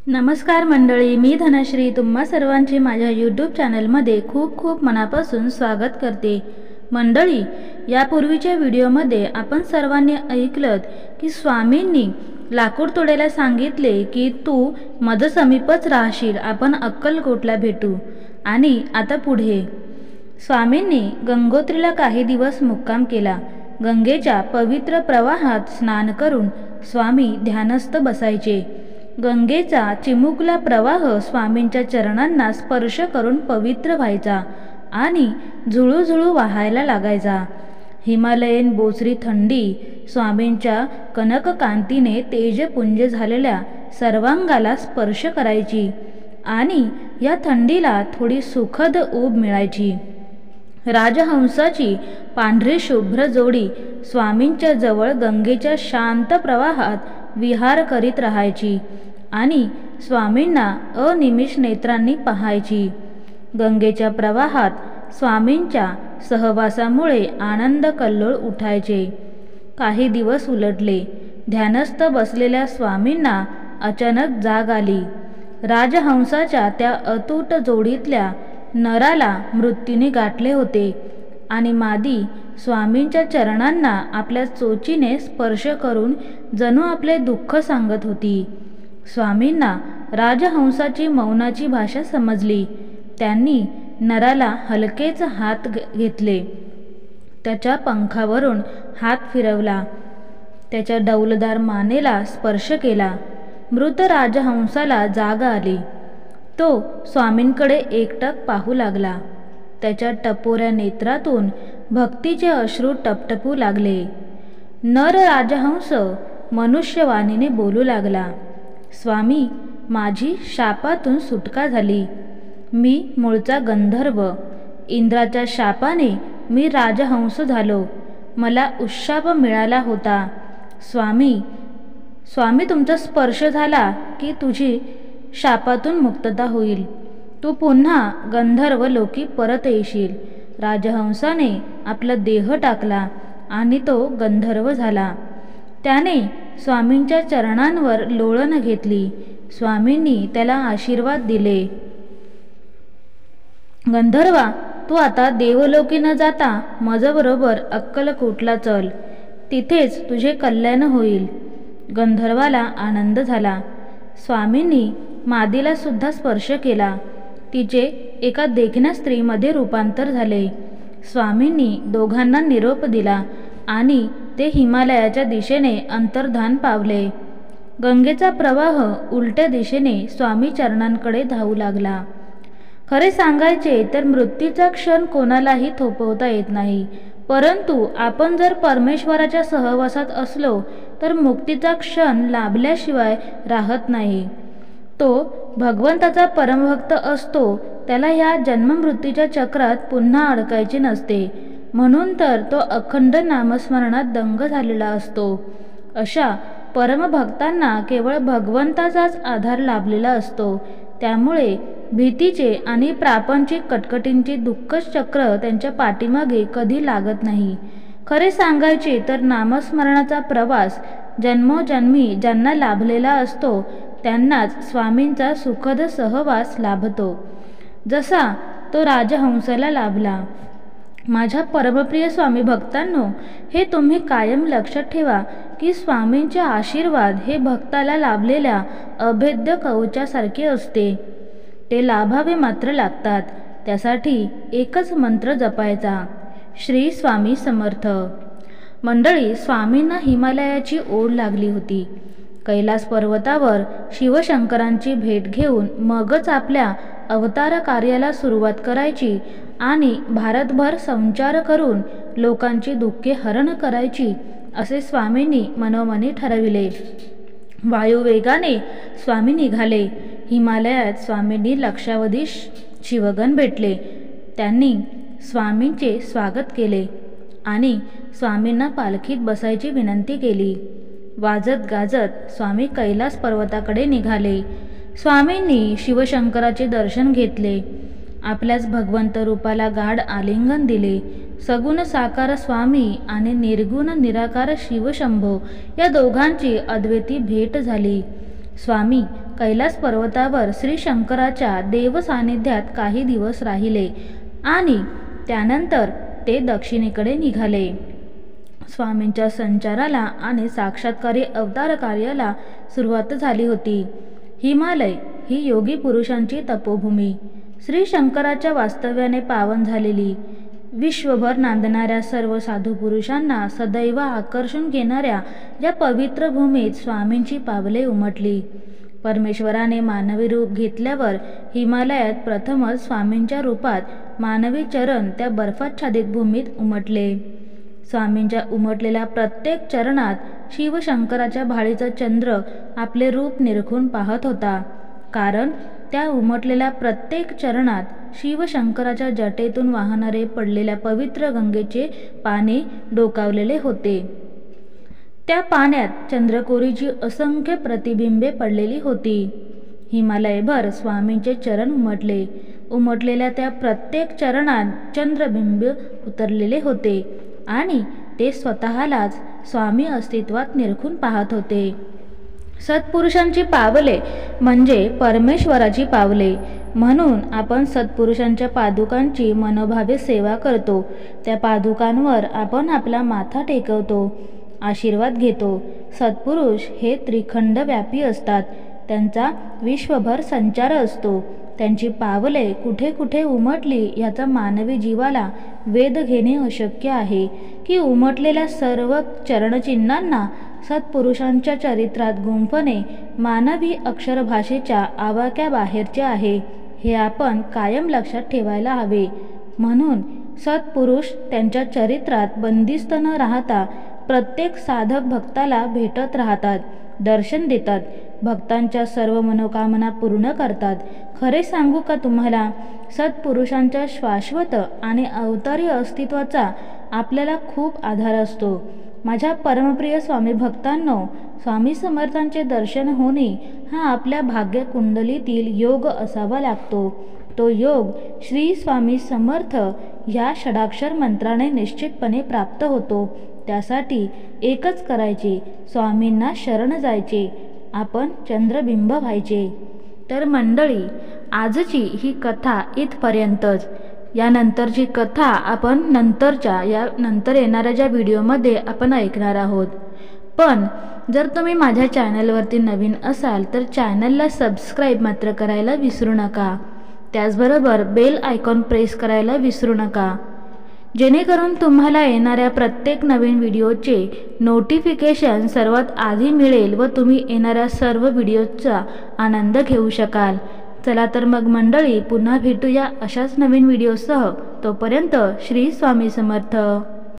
नमस्कार मंडळी, मी धनश्री तुम्हा सर्वांचे माझ्या यूट्यूब चॅनलमध्ये खूप खूप मनापासून स्वागत करते। मंडळी, यापूर्वीच्या व्हिडिओमध्ये आपण सर्वांनी ऐकलं की स्वामींनी लाकूड तोडायला सांगितले की तू मदसमीपच राहशील, आपण अक्कलकोटला भेटू। आणि आता पुढे स्वामींनी गंगोत्रीला काही दिवस मुक्काम केला। गंगेच्या पवित्र प्रवाहात स्नान करून स्वामी ध्यानस्थ बसायचे। गंगेचा चिमुकला प्रवाह स्वामींच्या चरणांना स्पर्श करून पवित्र व्हायचा आणि झुळूझुळू वाहायला लागायचा। हिमालयीन बोचरी थंडी स्वामींच्या कनककांतीने तेजपुंज झालेल्या सर्वांगाला स्पर्श करायची आणि या थंडीला थोडी सुखद ऊब मिळायची। राजहंसाची पांढरी शुभ्र जोडी स्वामींच्या जवळ गंगेच्या शांत प्रवाहात विहार करीत राहायची आणि स्वामींना अनिमिष नेत्रांनी पाहायची। गंगेच्या प्रवाहात स्वामींच्या सहवासामुळे आनंद कल्लोळ उठायचे। काही दिवस उलटले। ध्यानस्थ बसलेल्या स्वामींना अचानक जाग आली। राजहंसाच्या त्या अतूट जोडीतल्या नराला मृत्यूने गाठले होते आणि मादी स्वामींच्या चरणांना आपल्या चोचीने स्पर्श करून जणू आपले दुःख सांगत होती। स्वामींना राजहंसाची मौनाची भाषा समजली। त्यांनी नराला हलकेच हात घेतले, त्याच्या पंखावरून हात फिरवला, त्याच्या डौलदार मानेला स्पर्श केला। मृत राजहंसाला जाग आली। तो स्वामींकडे एकटक पाहू लागला। त्याच्या टपोऱ्या नेत्रातून भक्तीचे अश्रू टपटपू लागले। नर राजहंस मनुष्यवाणीने बोलू लागला, स्वामी, माझी शापातून सुटका झाली। मी मूळचा गंधर्व, इंद्राच्या शापाने मी राजहंस झालो। मला उशाप मिळाला होता। स्वामी, तुमचा स्पर्श झाला की तुझी शापातून मुक्तता होईल। तू पुन्हा गंधर्व लोकी परत येशील। राजहंसाने आपला देह टाकला आणि तो गंधर्व झाला। त्याने स्वामींच्या चरणांवर लोळण घेतली। स्वामींनी त्याला आशीर्वाद दिले, गंधर्वा, तू आता देवलोकी न जाता माझ्याबरोबर अक्कलकोटला चल, तिथेच तुझे कल्याण होईल। गंधर्वाला आनंद झाला। स्वामींनी मादीला सुद्धा स्पर्श केला। तिचे एका देखण्या स्त्रीमध्ये रूपांतर झाले। स्वामींनी दोघांना निरोप दिला आणि ते हिमालयाच्या दिशेने अंतर्धान पावले। गंगेचा प्रवाह उलट्या दिशेने स्वामी चरणांकडे धावू लागला। खरे सांगायचे तर मृत्यूचा क्षण कोणालाही थोपवता येत नाही, परंतु आपण जर परमेश्वराच्या सहवासात असलो तर मुक्तीचा क्षण लाभल्याशिवाय राहत नाही। तो भगवंताचा परमभक्त असतो, त्याला या जन्ममृत्यूच्या चक्रात पुन्हा अडकायचे नसते, म्हणून तर तो अखंड नामस्मरणात दंग झालेला असतो। अशा परमभक्तांना केवळ भगवंताचाच आधार लाभलेला असतो। त्यामुळे भीतीचे आणि प्रापंचिक कटकटींचे दुःखच चक्र त्यांच्या पाठीमागे कधी लागत नाही। खरे सांगायचे तर नामस्मरणाचा प्रवास जन्मोजन्मी ज्यांना लाभलेला असतो त्यांनाच स्वामींचा सुखद सहवास लाभतो, जसा तो राजहंसाला लाभला। माझ्या परमप्रिय स्वामी भक्तांनो, हे तुम्ही कायम लक्षात ठेवा की स्वामींचे आशीर्वाद हे भक्ताला लाभलेल्या अभेद्य कवचासारखे असते। ते लाभावे मात्र लागतात। त्यासाठी एकच मंत्र जपायचा, श्री स्वामी समर्थ। मंडळी, स्वामींना हिमालयाची ओढ लागली होती। कैलास पर्वतावर शिवशंकरांची भेट घेऊन मगच आपल्या अवतार कार्याला सुरुवात करायची आणि भारतभर संचार करून लोकांची दुःखे हरण करायची, असे स्वामींनी मनोमनी ठरविले। वायुवेगाने स्वामी निघाले। हिमालयात स्वामींनी लक्षावधी शिवगण भेटले। त्यांनी स्वामींचे स्वागत केले आणि स्वामींना पालखीत बसायची विनंती केली। वाजत गाजत स्वामी कैलास पर्वताकडे निघाले। स्वामींनी शिवशंकराचे दर्शन घेतले। आपल्याच भगवंत रूपाला गाढ आलिंगन दिले। सगुण साकार स्वामी आणि निर्गुण निराकार शिवशंभो या दोघांची अद्वैती भेट झाली। स्वामी कैलास पर्वतावर श्री शंकराच्या देवसान्निध्यात काही दिवस राहिले आणि त्यानंतर ते दक्षिणेकडे निघाले. स्वामींच्या संचाराला आणि साक्षात्कारी अवतार कार्याला सुरुवात झाली होती. हिमालय ही योगी पुरुषांची तपोभूमी, श्री शंकराच्या वास्तव्याने पावन झालेली, विश्वभर नांदणाऱ्या सर्व साधू पुरुषांना सदैव आकर्षून घेणाऱ्या या पवित्र भूमीत स्वामींची पावले उमटली. परमेश्वराने मानवी रूप घेतल्यावर हिमालयात प्रथमच स्वामींच्या रूपात मानवी चरण त्या बर्फाच्छादित भूमीत उमटले. स्वामींच्या उमटलेल्या प्रत्येक चरणात शिवशंकराच्या भाळीचा चंद्र आपले रूप निरखून पाहत होता, कारण त्या उमटलेल्या प्रत्येक चरणात शिवशंकराच्या जटेतून वाहणारे पडलेल्या पवित्र गंगेचे पाणी डोकावलेले होते. त्या पाण्यात चंद्रकोरीची असंख्य प्रतिबिंबे पडलेली होती. हिमालयभर स्वामींचे चरण उमटले. उमटलेल्या त्या प्रत्येक चरणात चंद्रबिंब उतरलेले होते आणि ते स्वतःलाच स्वामी अस्तित्वात निरखून पाहत होते. सत्पुरुषांची पावले म्हणजे परमेश्वराची पावले. म्हणून आपण सत्पुरुषांच्या पादुकांची मनोभावे सेवा करतो. त्या पादुकांवर आपण आपला माथा टेकवतो, आशीर्वाद घेतो. सत्पुरुष हे त्रिखंड व्यापी असतात. त्यांचा विश्वभर संचार असतो. त्यांची पावले कुठे कुठे उमटली याचा मानवी जीवाला वेध घेणे अशक्य आहे की उमटलेल्या सर्व चरणचिन्हांना सत्पुरुषांच्या चरित्रात गुंफणे मानवी अक्षरभाषेच्या आवाक्याबाहेरचे आहे, हे आपण कायम लक्षात ठेवायला हवे. म्हणून सत्पुरुष त्यांच्या चरित्रात बंदिस्त न राहता प्रत्येक साधक भक्ताला भेटत राहतात, दर्शन देतात, भक्तांच्या सर्व मनोकामना पूर्ण करतात. खरे सांगू का तुम्हाला, सत्पुरुषांच्या शाश्वत आणि अवतारी अस्तित्वाचा आपल्याला खूप आधार असतो. माझ्या परमप्रिय स्वामी भक्तांनो, स्वामी समर्थांचे दर्शन होणे हा आपल्या भाग्यकुंडलीतील योग असावा लागतो. तो योग श्री स्वामी समर्थ ह्या षडाक्षर मंत्राने निश्चितपणे प्राप्त होतो. त्यासाठी एकच करायचे, स्वामींना शरण जायचे, आपण चंद्रबिंब व्हायचे. तर मंडळी, आजची ही कथा इथपर्यंतच. यानंतरची कथा आपण नंतर येणाऱ्या ज्या व्हिडिओमध्ये आपण ऐकणार आहोत. पण जर तुम्ही माझ्या चॅनलवरती नवीन असाल तर चॅनलला सबस्क्राईब मात्र करायला विसरू नका. त्याचबरोबर बेल आयकॉन प्रेस करायला विसरू नका, जेणेकरून तुम्हाला येणाऱ्या प्रत्येक नवीन व्हिडिओचे नोटिफिकेशन सर्वात आधी मिळेल व तुम्ही येणाऱ्या सर्व व्हिडिओचा आनंद घेऊ शकाल. चला तर मग मंडळी, पुन्हा भेटूया अशाच नवीन व्हिडिओसह. तोपर्यंत श्री स्वामी समर्थ.